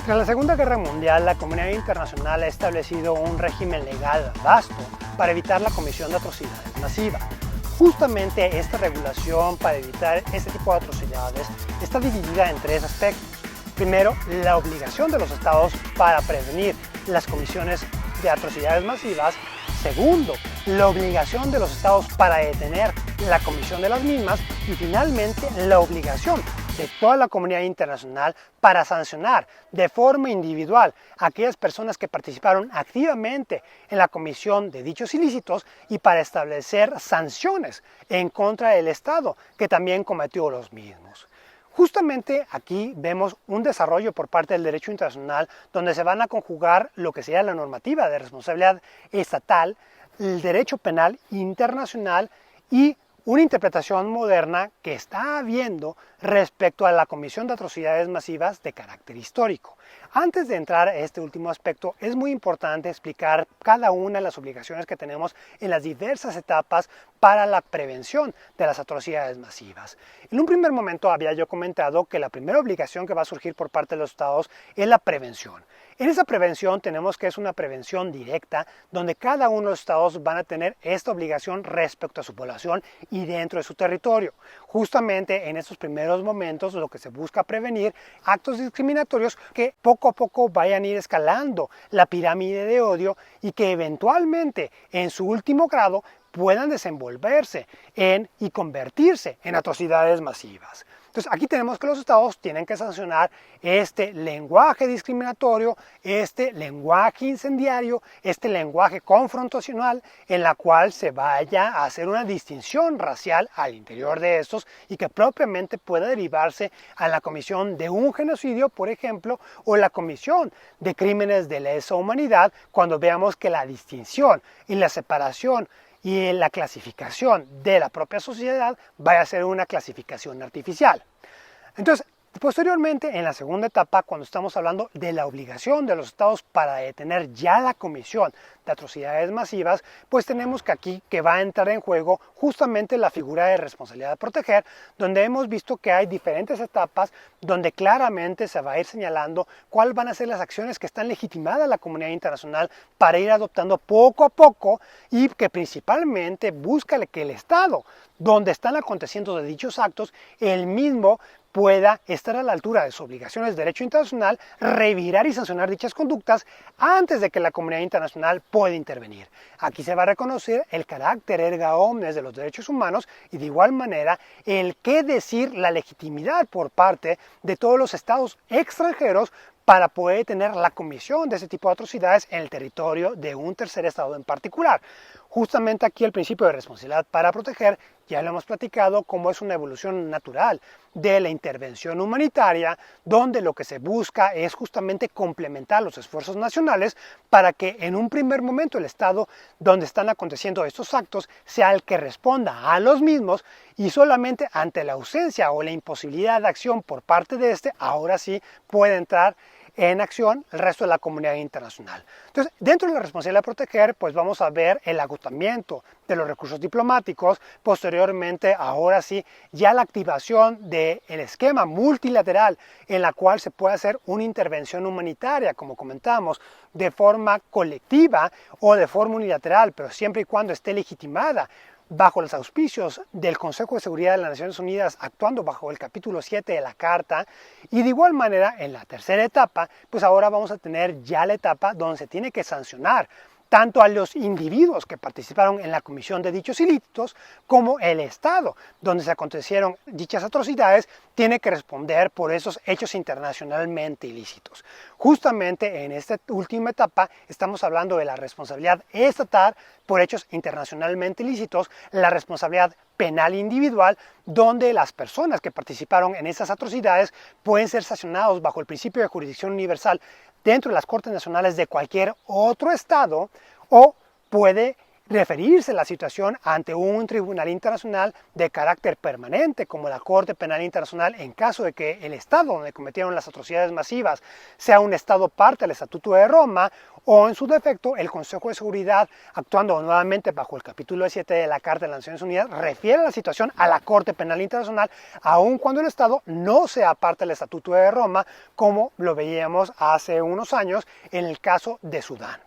Tras la Segunda Guerra Mundial, la comunidad internacional ha establecido un régimen legal vasto para evitar la comisión de atrocidades masivas. Justamente esta regulación para evitar este tipo de atrocidades está dividida en tres aspectos. Primero, la obligación de los estados para prevenir las comisiones de atrocidades masivas. Segundo, la obligación de los estados para detener la comisión de las mismas. Y finalmente, la obligación de toda la comunidad internacional para sancionar de forma individual a aquellas personas que participaron activamente en la comisión de dichos ilícitos y para establecer sanciones en contra del Estado que también cometió los mismos. Justamente aquí vemos un desarrollo por parte del derecho internacional donde se van a conjugar lo que sería la normativa de responsabilidad estatal, el derecho penal internacional y una interpretación moderna que está habiendo respecto a la comisión de atrocidades masivas de carácter histórico. Antes de entrar a este último aspecto, es muy importante explicar cada una de las obligaciones que tenemos en las diversas etapas para la prevención de las atrocidades masivas. En un primer momento había yo comentado que la primera obligación que va a surgir por parte de los estados es la prevención. En esa prevención tenemos que es una prevención directa donde cada uno de los estados van a tener esta obligación respecto a su población y dentro de su territorio. Justamente en estos primeros momentos lo que se busca prevenir actos discriminatorios que poco a poco vayan a ir escalando la pirámide de odio y que eventualmente en su último grado puedan desenvolverse y convertirse en atrocidades masivas. Entonces aquí tenemos que los estados tienen que sancionar este lenguaje discriminatorio, este lenguaje incendiario, este lenguaje confrontacional en la cual se vaya a hacer una distinción racial al interior de estos y que propiamente pueda derivarse a la comisión de un genocidio, por ejemplo, o la comisión de crímenes de lesa humanidad cuando veamos que la distinción y la separación y la clasificación de la propia sociedad vaya a ser una clasificación artificial. Entonces, posteriormente, en la segunda etapa, cuando estamos hablando de la obligación de los estados para detener ya la comisión de atrocidades masivas, pues tenemos que aquí que va a entrar en juego justamente la figura de responsabilidad de proteger, donde hemos visto que hay diferentes etapas donde claramente se va a ir señalando cuáles van a ser las acciones que están legitimadas la comunidad internacional para ir adoptando poco a poco y que principalmente busca que el Estado, donde están aconteciendo de dichos actos, el mismo pueda estar a la altura de sus obligaciones de derecho internacional, revirar y sancionar dichas conductas antes de que la comunidad internacional pueda intervenir. Aquí se va a reconocer el carácter erga omnes de los derechos humanos y de igual manera el qué decir la legitimidad por parte de todos los estados extranjeros para poder tener la comisión de ese tipo de atrocidades en el territorio de un tercer estado en particular. Justamente aquí el principio de responsabilidad para proteger, ya lo hemos platicado, como es una evolución natural de la intervención humanitaria, donde lo que se busca es justamente complementar los esfuerzos nacionales para que en un primer momento el Estado donde están aconteciendo estos actos sea el que responda a los mismos y solamente ante la ausencia o la imposibilidad de acción por parte de este, ahora sí puede entrar en acción el resto de la comunidad internacional. Entonces, dentro de la responsabilidad de proteger, pues vamos a ver el agotamiento de los recursos diplomáticos, posteriormente, ahora sí, ya la activación del esquema multilateral en la cual se puede hacer una intervención humanitaria, como comentamos, de forma colectiva o de forma unilateral, pero siempre y cuando esté legitimada bajo los auspicios del Consejo de Seguridad de las Naciones Unidas, actuando bajo el capítulo 7 de la Carta, y de igual manera en la tercera etapa, pues ahora vamos a tener ya la etapa donde se tiene que sancionar tanto a los individuos que participaron en la comisión de dichos ilícitos como el Estado, donde se acontecieron dichas atrocidades, tiene que responder por esos hechos internacionalmente ilícitos. Justamente en esta última etapa estamos hablando de la responsabilidad estatal por hechos internacionalmente ilícitos, la responsabilidad penal individual, donde las personas que participaron en esas atrocidades pueden ser sancionados bajo el principio de jurisdicción universal dentro de las Cortes Nacionales de cualquier otro Estado o puede referirse a la situación ante un tribunal internacional de carácter permanente, como la Corte Penal Internacional, en caso de que el Estado donde cometieron las atrocidades masivas sea un Estado parte del Estatuto de Roma, o en su defecto el Consejo de Seguridad, actuando nuevamente bajo el capítulo 7 de la Carta de las Naciones Unidas, refiere la situación a la Corte Penal Internacional, aun cuando el Estado no sea parte del Estatuto de Roma, como lo veíamos hace unos años en el caso de Sudán.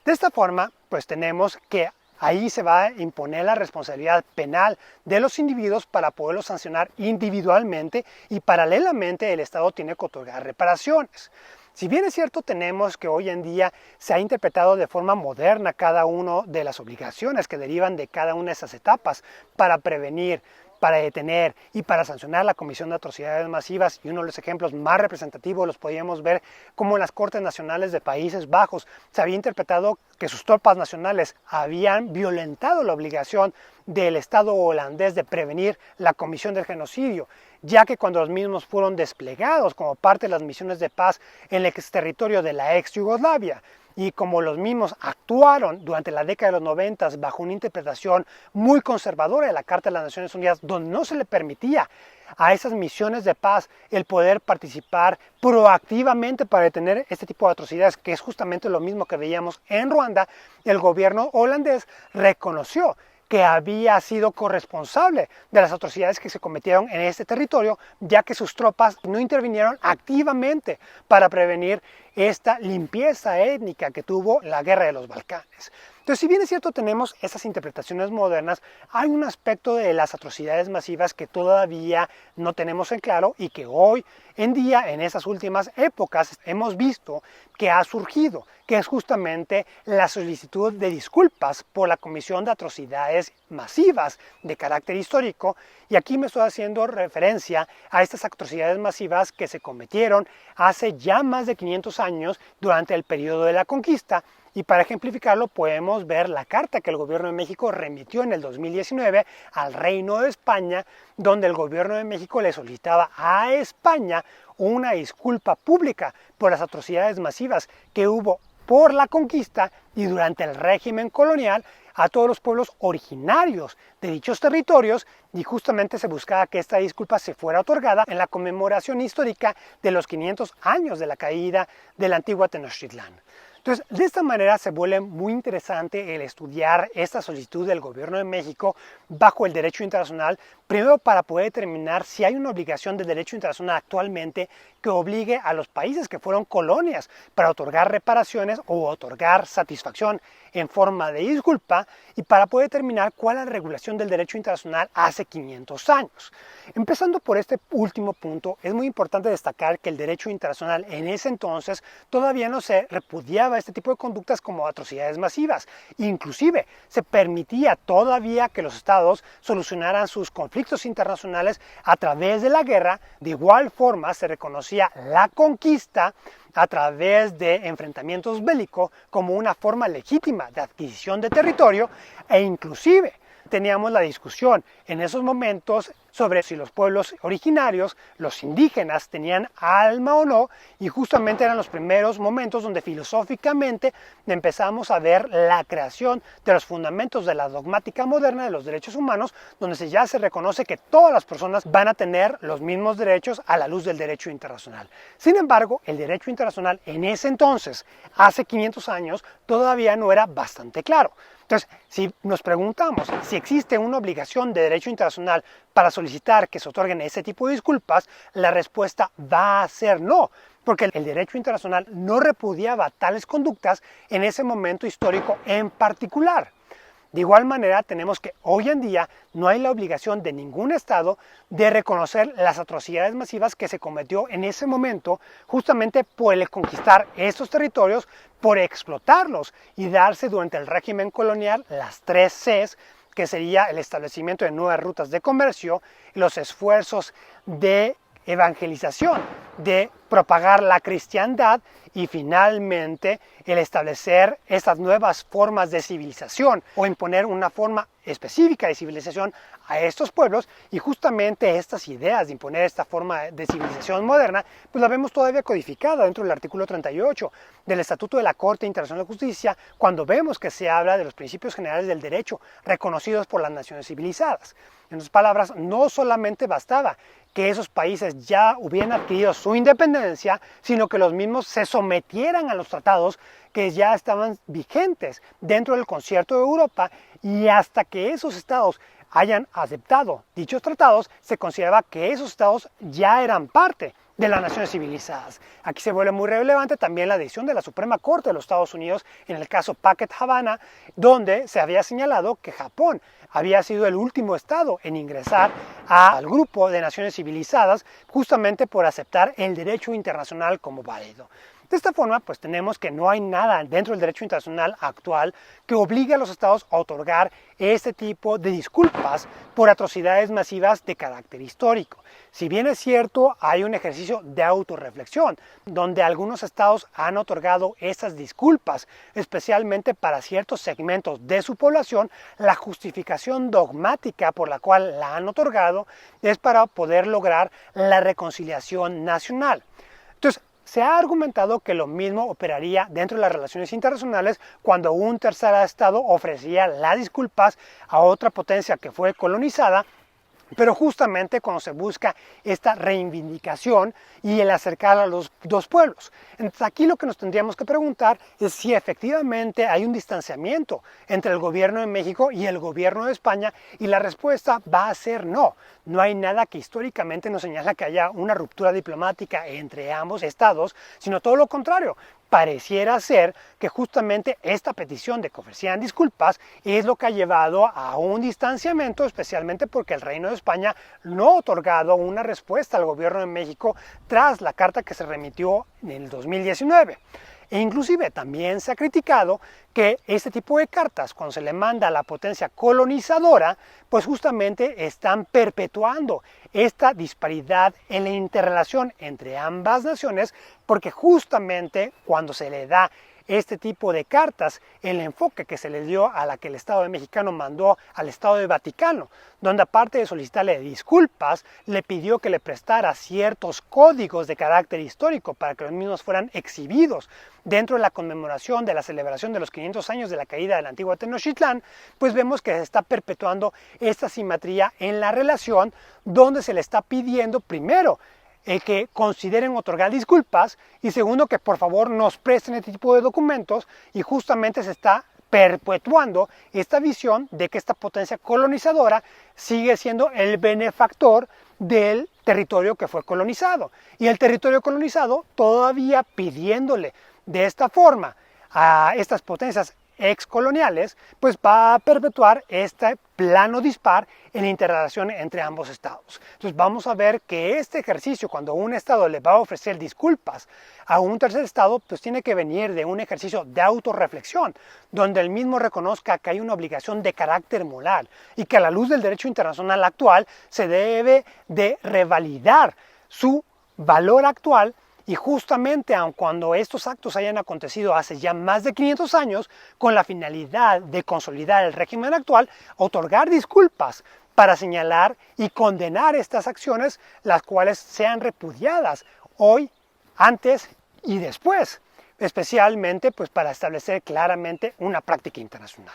De esta forma, pues tenemos que ahí se va a imponer la responsabilidad penal de los individuos para poderlos sancionar individualmente, y paralelamente el Estado tiene que otorgar reparaciones. Si bien es cierto, tenemos que hoy en día se ha interpretado de forma moderna cada una de las obligaciones que derivan de cada una de esas etapas para prevenir, para detener y para sancionar la comisión de atrocidades masivas, y uno de los ejemplos más representativos los podíamos ver como en las Cortes Nacionales de Países Bajos se había interpretado que sus tropas nacionales habían violentado la obligación del Estado holandés de prevenir la comisión del genocidio, ya que cuando los mismos fueron desplegados como parte de las misiones de paz en el exterritorio de la ex Yugoslavia, y como los mismos actuaron durante la década de los 90 bajo una interpretación muy conservadora de la Carta de las Naciones Unidas, donde no se le permitía a esas misiones de paz el poder participar proactivamente para detener este tipo de atrocidades, que es justamente lo mismo que veíamos en Ruanda, el gobierno holandés reconoció que había sido corresponsable de las atrocidades que se cometieron en este territorio, ya que sus tropas no intervinieron activamente para prevenir esta limpieza étnica que tuvo la guerra de los Balcanes. Entonces, si bien es cierto tenemos esas interpretaciones modernas, hay un aspecto de las atrocidades masivas que todavía no tenemos en claro, y que hoy en día, en esas últimas épocas, hemos visto que ha surgido, que es justamente la solicitud de disculpas por la comisión de atrocidades masivas de carácter histórico. Y aquí me estoy haciendo referencia a estas atrocidades masivas que se cometieron hace ya más de 500 años durante el periodo de la conquista. Y para ejemplificarlo podemos ver la carta que el gobierno de México remitió en el 2019 al Reino de España, donde el gobierno de México le solicitaba a España una disculpa pública por las atrocidades masivas que hubo por la conquista y durante el régimen colonial a todos los pueblos originarios de dichos territorios, y justamente se buscaba que esta disculpa se fuera otorgada en la conmemoración histórica de los 500 años de la caída de la antigua Tenochtitlán. Entonces, de esta manera se vuelve muy interesante el estudiar esta solicitud del gobierno de México bajo el derecho internacional, primero para poder determinar si hay una obligación del derecho internacional actualmente que obligue a los países que fueron colonias para otorgar reparaciones o otorgar satisfacción en forma de disculpa, y para poder determinar cuál es la regulación del derecho internacional hace 500 años. Empezando por este último punto, es muy importante destacar que el derecho internacional en ese entonces todavía no se repudiaba este tipo de conductas como atrocidades masivas. Inclusive se permitía todavía que los estados solucionaran sus conflictos internacionales a través de la guerra. De igual forma se reconocía la conquista a través de enfrentamientos bélicos como una forma legítima de adquisición de territorio, e inclusive teníamos la discusión en esos momentos sobre si los pueblos originarios, los indígenas, tenían alma o no, y justamente eran los primeros momentos donde filosóficamente empezamos a ver la creación de los fundamentos de la dogmática moderna de los derechos humanos, donde ya se reconoce que todas las personas van a tener los mismos derechos a la luz del derecho internacional. Sin embargo, el derecho internacional en ese entonces, hace 500 años, todavía no era bastante claro. Entonces, si nos preguntamos si existe una obligación de derecho internacional para solicitar que se otorguen ese tipo de disculpas, la respuesta va a ser no, porque el derecho internacional no repudiaba tales conductas en ese momento histórico en particular. De igual manera, tenemos que hoy en día no hay la obligación de ningún Estado de reconocer las atrocidades masivas que se cometió en ese momento, justamente por el conquistar estos territorios, por explotarlos y darse durante el régimen colonial las 3 Cs, que sería el establecimiento de nuevas rutas de comercio, los esfuerzos de evangelización, de propagar la cristiandad y finalmente el establecer estas nuevas formas de civilización o imponer una forma específica de civilización a estos pueblos. Y justamente estas ideas de imponer esta forma de civilización moderna pues la vemos todavía codificada dentro del artículo 38 del Estatuto de la Corte Internacional de Justicia, cuando vemos que se habla de los principios generales del derecho reconocidos por las naciones civilizadas. En otras palabras, no solamente bastaba que esos países ya hubieran adquirido su independencia, sino que los mismos se sometieran a los tratados que ya estaban vigentes dentro del Concierto de Europa, y hasta que esos estados hayan aceptado dichos tratados, se consideraba que esos estados ya eran parte de las naciones civilizadas. Aquí se vuelve muy relevante también la decisión de la Suprema Corte de los Estados Unidos en el caso Puckett-Havana, donde se había señalado que Japón había sido el último estado en ingresar al grupo de naciones civilizadas justamente por aceptar el derecho internacional como válido. De esta forma, pues tenemos que no hay nada dentro del derecho internacional actual que obligue a los estados a otorgar este tipo de disculpas por atrocidades masivas de carácter histórico. Si bien es cierto, hay un ejercicio de autorreflexión, donde algunos estados han otorgado estas disculpas, especialmente para ciertos segmentos de su población, la justificación dogmática por la cual la han otorgado es para poder lograr la reconciliación nacional. Entonces, se ha argumentado que lo mismo operaría dentro de las relaciones internacionales cuando un tercer estado ofrecía las disculpas a otra potencia que fue colonizada, pero justamente cuando se busca esta reivindicación y el acercar a los dos pueblos. Entonces aquí lo que nos tendríamos que preguntar es si efectivamente hay un distanciamiento entre el gobierno de México y el gobierno de España, y la respuesta va a ser no. No hay nada que históricamente nos señala que haya una ruptura diplomática entre ambos estados, sino todo lo contrario. Pareciera ser que justamente esta petición de que ofrecieran disculpas es lo que ha llevado a un distanciamiento, especialmente porque el Reino de España no ha otorgado una respuesta al gobierno de México tras la carta que se remitió en el 2019. E inclusive también se ha criticado que este tipo de cartas, cuando se le manda a la potencia colonizadora, pues justamente están perpetuando esta disparidad en la interrelación entre ambas naciones, porque justamente cuando se le da este tipo de cartas, el enfoque que se le dio a la que el Estado mexicano mandó al Estado del Vaticano, donde aparte de solicitarle disculpas, le pidió que le prestara ciertos códigos de carácter histórico para que los mismos fueran exhibidos dentro de la conmemoración de la celebración de los 500 años de la caída de la antigua Tenochtitlán, pues vemos que se está perpetuando esta simetría en la relación, donde se le está pidiendo primero que consideren otorgar disculpas, y segundo, que por favor nos presten este tipo de documentos, y justamente se está perpetuando esta visión de que esta potencia colonizadora sigue siendo el benefactor del territorio que fue colonizado, y el territorio colonizado todavía pidiéndole de esta forma a estas potencias excoloniales, pues va a perpetuar este plano dispar en la interrelación entre ambos estados. Entonces vamos a ver que este ejercicio, cuando un estado le va a ofrecer disculpas a un tercer estado, pues tiene que venir de un ejercicio de autorreflexión, donde el mismo reconozca que hay una obligación de carácter moral y que a la luz del derecho internacional actual se debe de revalidar su valor actual. Y justamente aun cuando estos actos hayan acontecido hace ya más de 500 años, con la finalidad de consolidar el régimen actual, otorgar disculpas para señalar y condenar estas acciones, las cuales sean repudiadas hoy, antes y después, especialmente pues para establecer claramente una práctica internacional.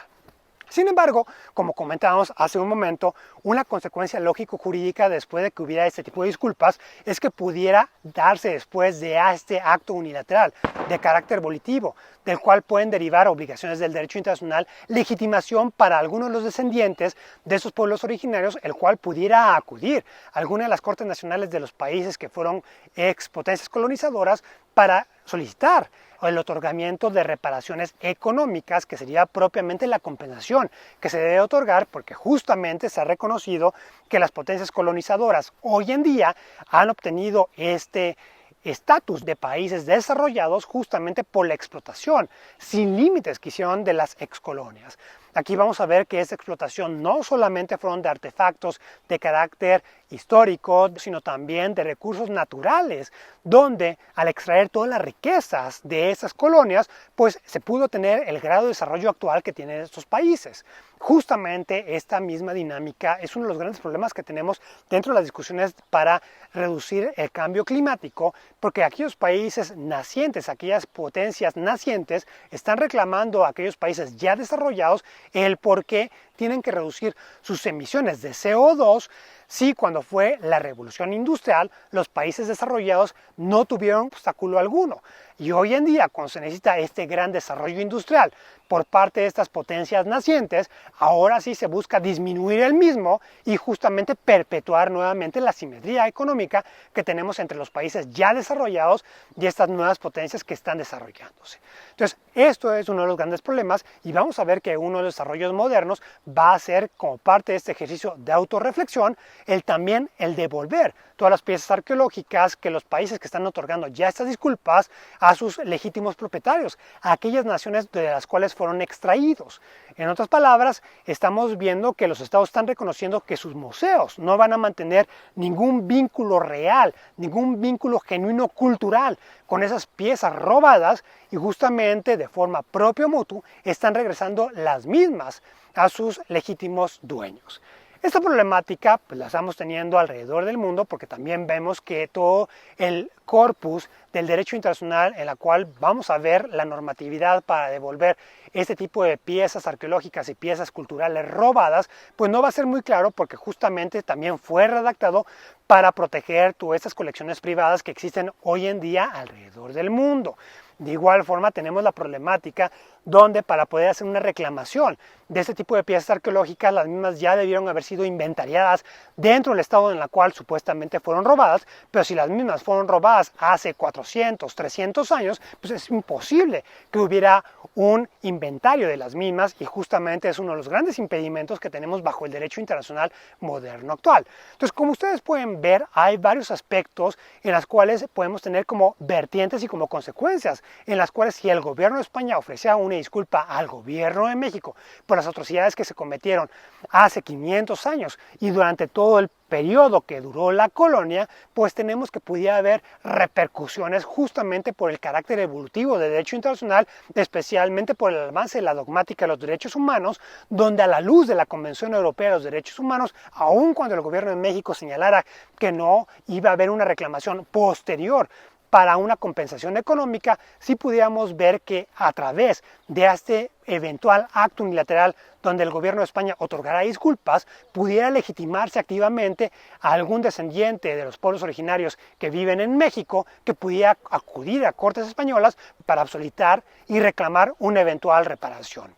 Sin embargo, como comentábamos hace un momento, una consecuencia lógico-jurídica después de que hubiera este tipo de disculpas es que pudiera darse después de este acto unilateral de carácter volitivo, del cual pueden derivar obligaciones del derecho internacional, legitimación para algunos de los descendientes de esos pueblos originarios, el cual pudiera acudir a alguna de las cortes nacionales de los países que fueron expotencias colonizadoras para solicitar el otorgamiento de reparaciones económicas, que sería propiamente la compensación que se debe otorgar, porque justamente se ha reconocido que las potencias colonizadoras hoy en día han obtenido este estatus de países desarrollados justamente por la explotación sin límites que hicieron de las excolonias. Aquí vamos a ver que esta explotación no solamente fueron de artefactos de carácter histórico, sino también de recursos naturales, donde al extraer todas las riquezas de esas colonias, pues se pudo tener el grado de desarrollo actual que tienen estos países. Justamente esta misma dinámica es uno de los grandes problemas que tenemos dentro de las discusiones para reducir el cambio climático, porque aquellos países nacientes, aquellas potencias nacientes, están reclamando a aquellos países ya desarrollados el por qué tienen que reducir sus emisiones de CO2 si cuando fue la revolución industrial los países desarrollados no tuvieron obstáculo alguno. Y hoy en día, cuando se necesita este gran desarrollo industrial por parte de estas potencias nacientes, ahora sí se busca disminuir el mismo y justamente perpetuar nuevamente la asimetría económica que tenemos entre los países ya desarrollados y estas nuevas potencias que están desarrollándose. Entonces, esto es uno de los grandes problemas y vamos a ver que uno de los desarrollos modernos va a ser, como parte de este ejercicio de autorreflexión, también el devolver todas las piezas arqueológicas que los países que están otorgando ya estas disculpas a sus legítimos propietarios, a aquellas naciones de las cuales fueron extraídos. En otras palabras, estamos viendo que los estados están reconociendo que sus museos no van a mantener ningún vínculo real, ningún vínculo genuino cultural con esas piezas robadas y justamente de forma propia o mutua están regresando las mismas a sus legítimos dueños. Esta problemática pues, la estamos teniendo alrededor del mundo porque también vemos que todo el corpus del derecho internacional en la cual vamos a ver la normatividad para devolver este tipo de piezas arqueológicas y piezas culturales robadas, pues no va a ser muy claro porque justamente también fue redactado para proteger todas estas colecciones privadas que existen hoy en día alrededor del mundo. De igual forma tenemos la problemática donde para poder hacer una reclamación de este tipo de piezas arqueológicas, las mismas ya debieron haber sido inventariadas dentro del estado en el cual supuestamente fueron robadas, pero si las mismas fueron robadas hace 400, 300 años, pues es imposible que hubiera un inventario de las mismas y justamente es uno de los grandes impedimentos que tenemos bajo el derecho internacional moderno actual. Entonces, como ustedes pueden ver, hay varios aspectos en los cuales podemos tener como vertientes y como consecuencias, en las cuales si el gobierno de España ofrecía una disculpa al gobierno de México por las atrocidades que se cometieron hace 500 años y durante todo el periodo que duró la colonia, pues tenemos que pudiera haber repercusiones justamente por el carácter evolutivo del derecho internacional, especialmente por el avance de la dogmática de los derechos humanos, donde a la luz de la Convención Europea de los Derechos Humanos, aun cuando el gobierno de México señalara que no iba a haber una reclamación posterior para una compensación económica, sí pudiéramos ver que a través de este eventual acto unilateral donde el gobierno de España otorgará disculpas, pudiera legitimarse activamente a algún descendiente de los pueblos originarios que viven en México que pudiera acudir a cortes españolas para solicitar y reclamar una eventual reparación.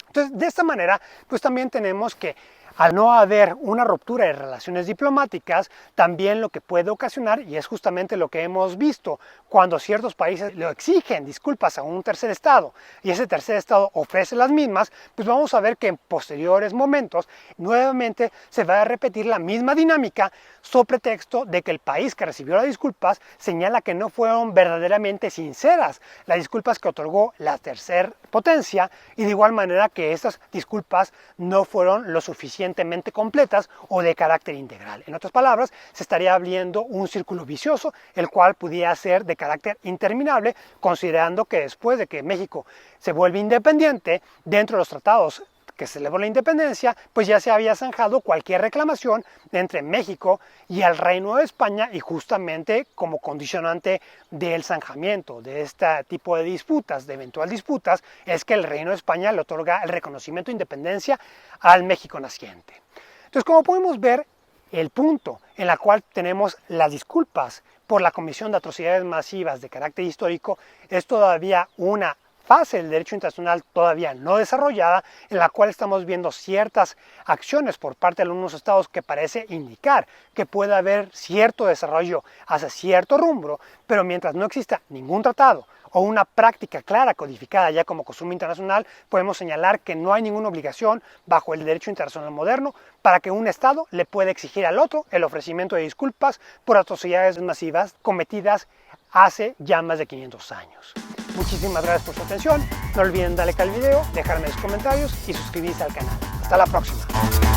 Entonces, de esta manera, pues también tenemos que al no haber una ruptura de relaciones diplomáticas, también lo que puede ocasionar, y es justamente lo que hemos visto, cuando ciertos países le exigen disculpas a un tercer estado y ese tercer estado ofrece las mismas, pues vamos a ver que en posteriores momentos nuevamente se va a repetir la misma dinámica sobre pretexto de que el país que recibió las disculpas señala que no fueron verdaderamente sinceras las disculpas que otorgó la tercera potencia y de igual manera que estas disculpas no fueron lo suficientemente completas o de carácter integral. En otras palabras, se estaría abriendo un círculo vicioso, el cual pudiera ser de carácter interminable, considerando que después de que México se vuelve independiente, dentro de los tratados que celebró la independencia, pues ya se había zanjado cualquier reclamación entre México y el Reino de España y justamente como condicionante del zanjamiento de este tipo de disputas, de eventual disputas, es que el Reino de España le otorga el reconocimiento de independencia al México naciente. Entonces, como podemos ver, el punto en el cual tenemos las disculpas por la comisión de atrocidades masivas de carácter histórico es todavía una fase del derecho internacional todavía no desarrollada, en la cual estamos viendo ciertas acciones por parte de algunos estados que parece indicar que puede haber cierto desarrollo hacia cierto rumbo, pero mientras no exista ningún tratado o una práctica clara codificada ya como costumbre internacional, podemos señalar que no hay ninguna obligación bajo el derecho internacional moderno para que un estado le pueda exigir al otro el ofrecimiento de disculpas por atrocidades masivas cometidas hace ya más de 500 años. Muchísimas gracias por su atención. No olviden darle like al video, dejarme sus comentarios y suscribirse al canal. Hasta la próxima.